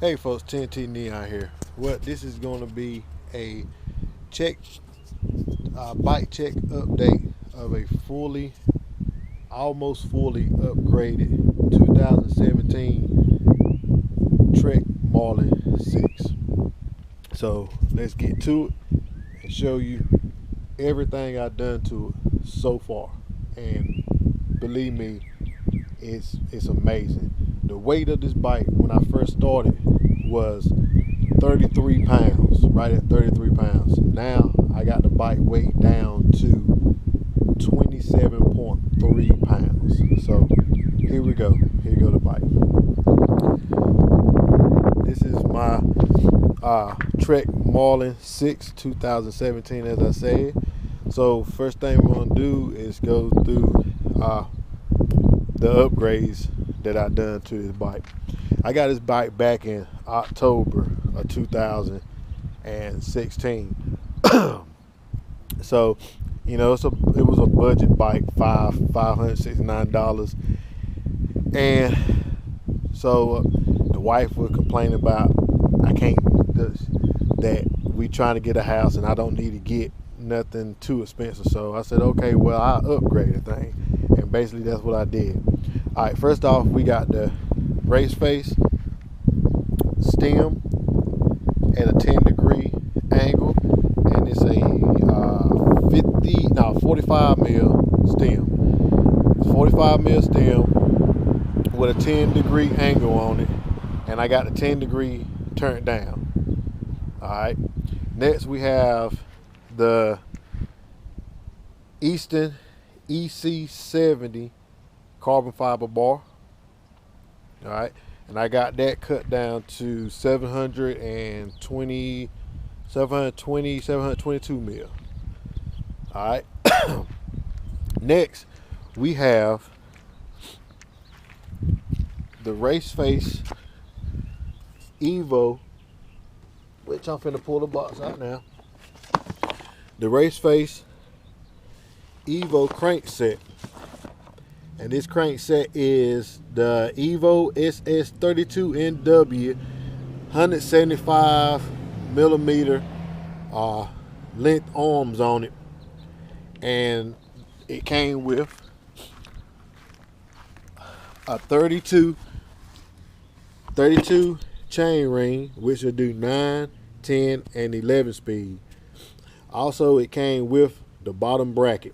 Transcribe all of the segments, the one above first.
Hey folks, TNT Neon here. What this is going to be a check, bike check update of a almost fully upgraded 2017 Trek Marlin 6. So let's get to it and show you everything I've done to it so far. And believe me, it's amazing. The weight of this bike when I first started was 33 pounds, right at 33 pounds. Now I got the bike weight down to 27.3 pounds. So here we go. Here go the bike. This is my Trek Marlin 6 2017, as I said. So first thing we're gonna do is go through the upgrades that I done to this bike. I got this bike back in October of 2016. So, you know, it was a budget bike, $569, and so the wife would complain about that we trying to get a house and I don't need to get nothing too expensive. So I said, okay, well, I'll upgrade the thing, and basically that's what I did. All right, first off, we got the race face stem at a 10-degree angle, and it's a 45 mil stem. It's 45 mil stem with a 10-degree angle on it, and I got the 10-degree turned down. All right. Next, we have the Easton EC70 carbon fiber bar. All right, and I got that cut down to 722 mil. All right. Next, we have the race face Evo, which I'm finna pull the box out now. The race face Evo crankset. And this crankset is the Evo SS32NW 175 millimeter length arms on it. And it came with a 32 chain ring, which will do 9, 10, and 11 speed. Also, it came with the bottom bracket.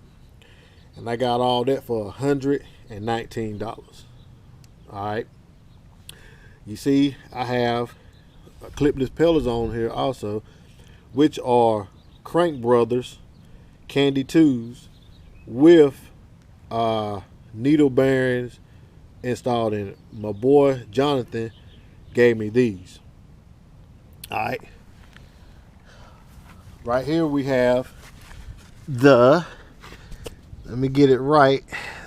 And I got all that for $119. All right. You see, I have clipless pedals on here also, which are Crank Brothers Candy 2s with needle bearings installed in it. My boy Jonathan gave me these. All right. Right here we have let me get it right.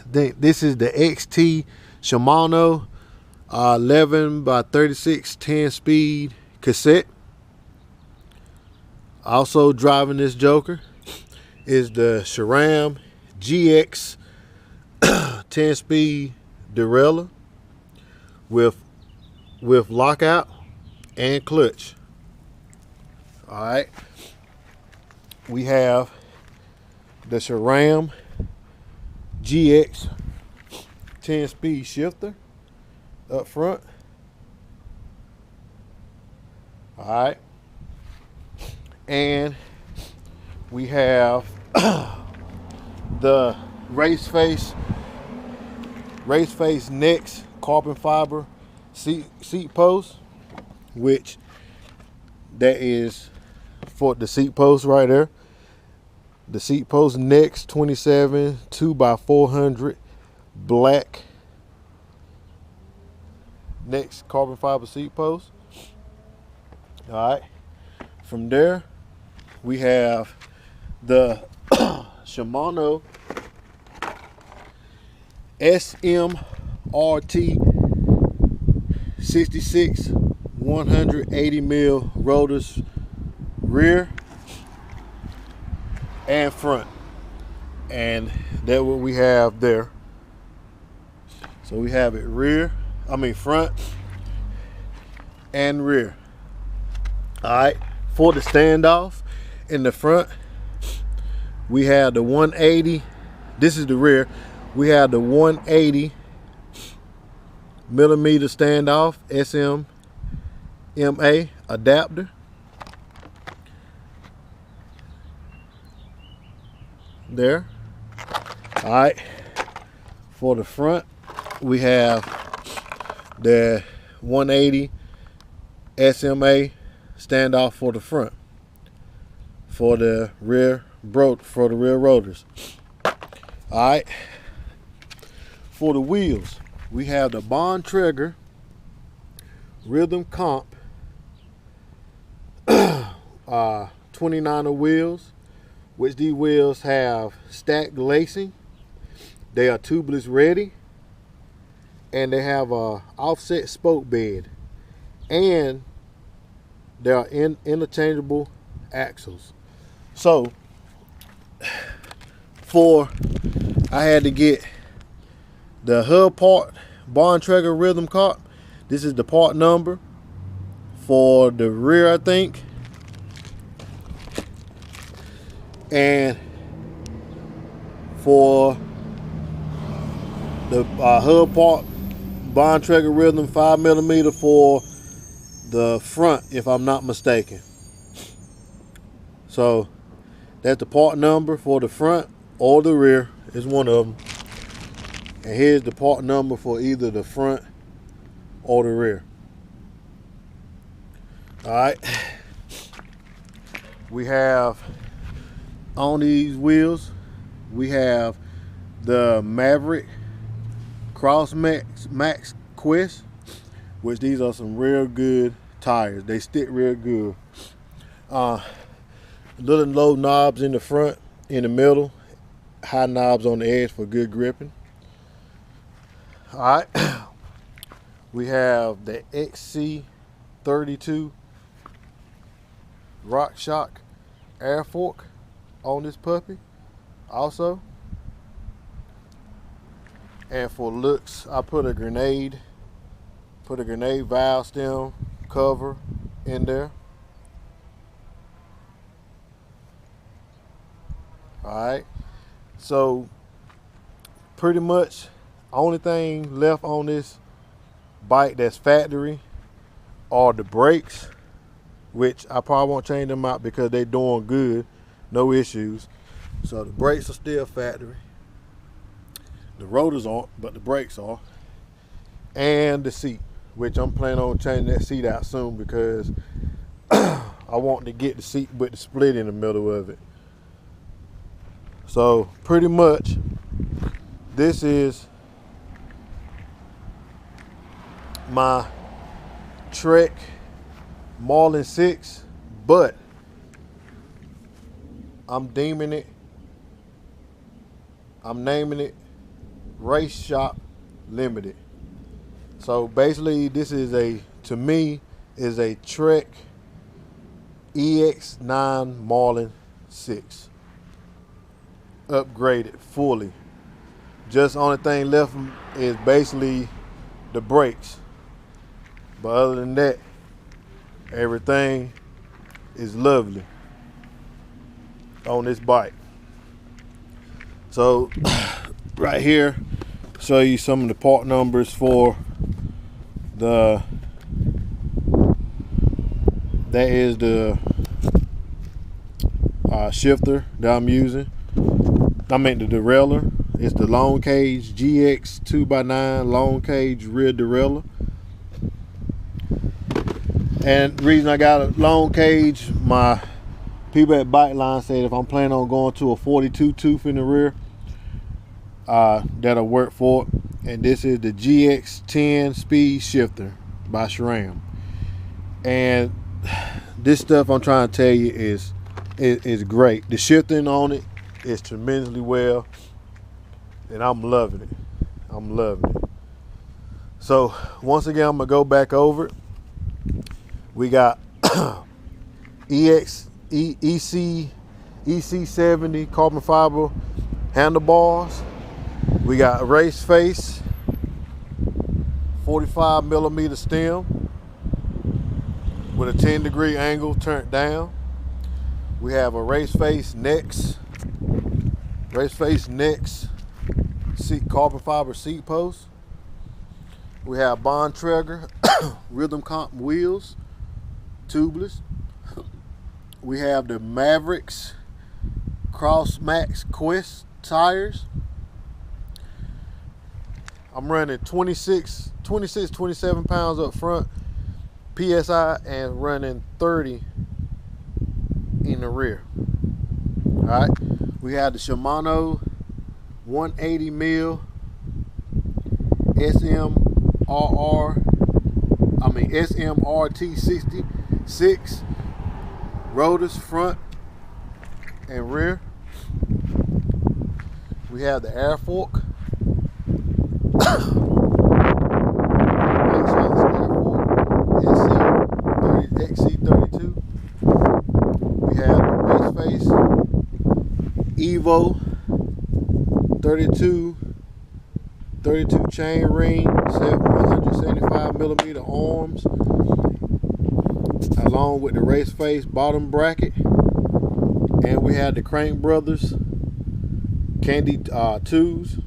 This is the XT Shimano 11 by 36 10 speed cassette. Also driving this joker is the SRAM GX 10 speed derailleur with lockout and clutch. All right. We have the SRAM GX 10 speed shifter up front. All right. And we have the race face next carbon fiber seat post, which that is for the seat post right there. The seat post next 27 2x400 black next carbon fiber seat post. All right. From there, we have the Shimano SMRT 66 180 mil rotors rear and front, and that's what we have there. So we have it front, and rear. All right, for the standoff in the front, we have the 180. This is the rear. We have the 180 millimeter standoff SMA adapter. There. All right. For the front, we have the 180 SMA standoff for the front. For the rear rotors. All right. For the wheels, we have the Bond Trigger Rhythm Comp 29er wheels, which these wheels have stacked lacing. They are tubeless ready, and they have a offset spoke bed, and they are interchangeable axles. So I had to get the hub part, Bond Trigger Rhythm Comp. This is the part number for the rear, I think. And for the hub part, Bond Trigger Rhythm 5mm for the front, if I'm not mistaken. So that's the part number for the front or the rear. Is one of them. And here's the part number for either the front or the rear. All right. We have on these wheels, we have the Maverick Cross Max Quest, which these are some real good tires. They stick real good. Little low knobs in the front, in the middle, high knobs on the edge for good gripping. All right. We have the XC32 RockShox air fork on this puppy also. And for looks, I put a grenade valve stem cover in there. Alright, so pretty much only thing left on this bike that's factory are the brakes, which I probably won't change them out because they're doing good, no issues. So the brakes are still factory. The rotors aren't, but the brakes are. And the seat, which I'm planning on changing that seat out soon because I want to get the seat with the split in the middle of it. So pretty much this is my Trek Marlin 6, but I'm naming it Race Shop Limited. So basically this is to me is a Trek EX9 Marlin 6. Upgraded fully. Just only thing left is basically the brakes. But other than that, everything is lovely on this bike. So right here, show you some of the part numbers for that is the shifter that I'm using. I mean the derailleur. It's the long cage GX 2x9 long cage rear derailleur. And the reason I got a long cage, my people at Bikeline said if I'm planning on going to a 42 tooth in the rear, that'll work for it. And this is the GX10 speed shifter by SRAM. And this stuff I'm trying to tell you is great. The shifting on it is tremendously well, and I'm loving it. I'm loving it. So once again, I'm gonna go back over it. We got EC70 carbon fiber handlebars. We got a race face, 45mm stem. with a 10-degree angle turned down. We have a race face next seat, carbon fiber seat post. We have Bond Traeger rhythm comp wheels, tubeless. We have the Mavericks Cross Max Quest tires. I'm running 27 pounds up front PSI and running 30 in the rear. All right, we have the Shimano 180 mil SMRT 66 rotors front and rear. We have the air fork. XC32. We have the race face Evo 32 chain ring, 175 millimeter arms, along with the race face bottom bracket. And we have the Crank Brothers Candy 2s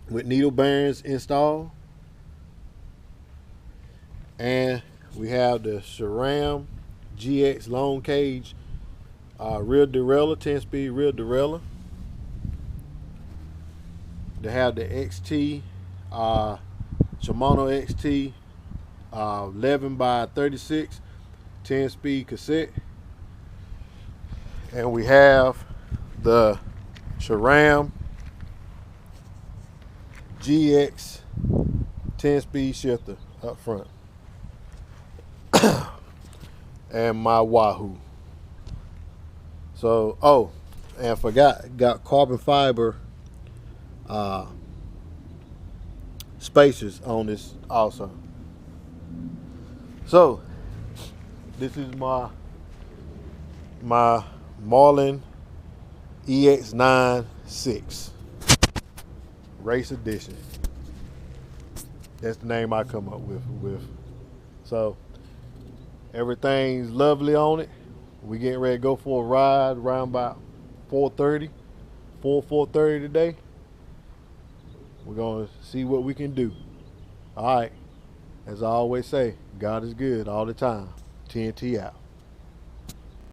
with needle bearings installed. And we have the SRAM GX long cage rear derailleur, 10-speed rear derailleur. They have the XT Shimano XT 11 by 36 10-speed cassette. And we have the SRAM GX 10-speed shifter up front. And my Wahoo. So, oh, and I forgot, got carbon fiber spacers on this also. So, this is my Marlin EX9 6 Race Edition. That's the name I come up with. So, everything's lovely on it. We getting ready to go for a ride around about 4:30 today. We're gonna see what we can do. All right. As I always say, God is good all the time. TNT out.